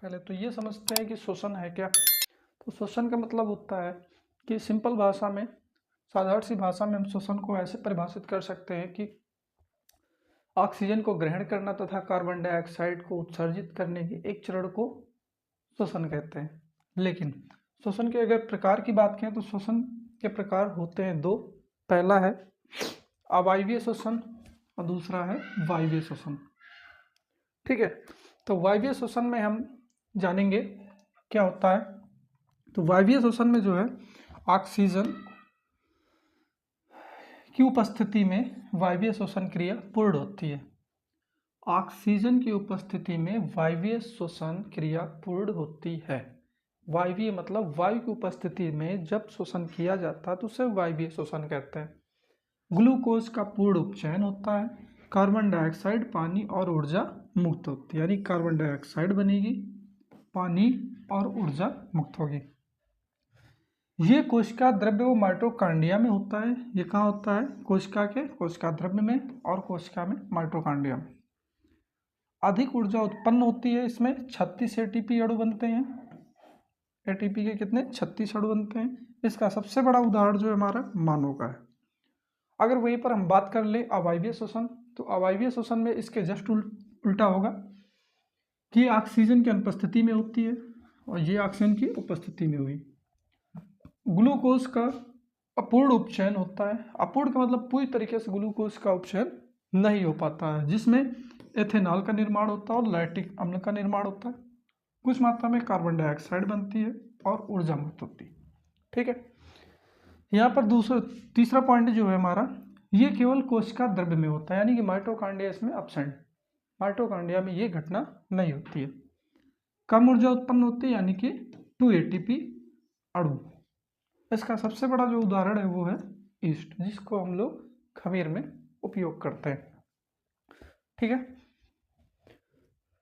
पहले तो ये समझते हैं कि श्वसन है क्या। तो श्वसन का मतलब होता है कि सिंपल भाषा में, साधारण सी भाषा में हम श्वसन को ऐसे परिभाषित कर सकते हैं कि ऑक्सीजन को ग्रहण करना तथा कार्बन डाइऑक्साइड को उत्सर्जित करने के एक चरण को श्वसन कहते हैं। लेकिन श्वसन के अगर प्रकार की बात करें तो श्वसन के प्रकार होते हैं दो। पहला है अवायवीय श्वसन और दूसरा है वायवीय श्वसन। ठीक है, तो वायवीय श्वसन में हम जानेंगे क्या होता है। तो वायवीय श्वसन में जो है ऑक्सीजन की उपस्थिति में वायवीय श्वसन क्रिया पूर्ण होती है। ऑक्सीजन की उपस्थिति में वायवीय श्वसन क्रिया पूर्ण होती है। वायवीय मतलब वायु की उपस्थिति में जब श्वसन किया जाता है तो उसे वायवीय श्वसन कहते हैं। ग्लूकोज का पूर्ण उपचयन होता है, कार्बन डाइऑक्साइड, पानी और ऊर्जा मुक्त होती है। यानी कार्बन डाइऑक्साइड बनेगी, पानी और ऊर्जा मुक्त होगी। ये कोशिका द्रव्य व माइटोकॉन्ड्रिया में होता है। ये कहाँ होता है? कोशिका द्रव्य में और कोशिका में माइटोकॉन्ड्रिया में। अधिक ऊर्जा उत्पन्न होती है। इसमें 36 एटीपी अणु बनते हैं। एटीपी के कितने? 36 अणु बनते हैं। इसका सबसे बड़ा उदाहरण जो है हमारा मानव का है। अगर वहीं पर हम बात कर ले अवायवीय श्वसन, तो अवायवीय श्वसन में इसके जस्ट उल्टा होगा कि ऑक्सीजन की अनुपस्थिति में होती है और ये ऑक्सीजन की उपस्थिति में हुई। ग्लूकोज का अपूर्ण उपचयन होता है। अपूर्ण का मतलब पूरी तरीके से ग्लूकोज का उपचयन नहीं हो पाता है, जिसमें एथेनॉल का निर्माण होता है और लैक्टिक अम्ल का निर्माण होता है। कुछ मात्रा में कार्बन डाइऑक्साइड बनती है और ऊर्जा मुक्त होती है। ठीक है, यहाँ पर तीसरा पॉइंट जो है हमारा, ये केवल कोशिका द्रव्य में होता है, यानी कि माइटोकॉन्ड्रिया इसमें एब्सेंट। माइटोकॉन्ड्रिया में ये घटना नहीं होती है। कम ऊर्जा उत्पन्न होती है, यानी कि 2 एटीपी अणु। इसका सबसे बड़ा जो उदाहरण है वो है ईस्ट, जिसको हम लोग खमीर में उपयोग करते हैं। ठीक है,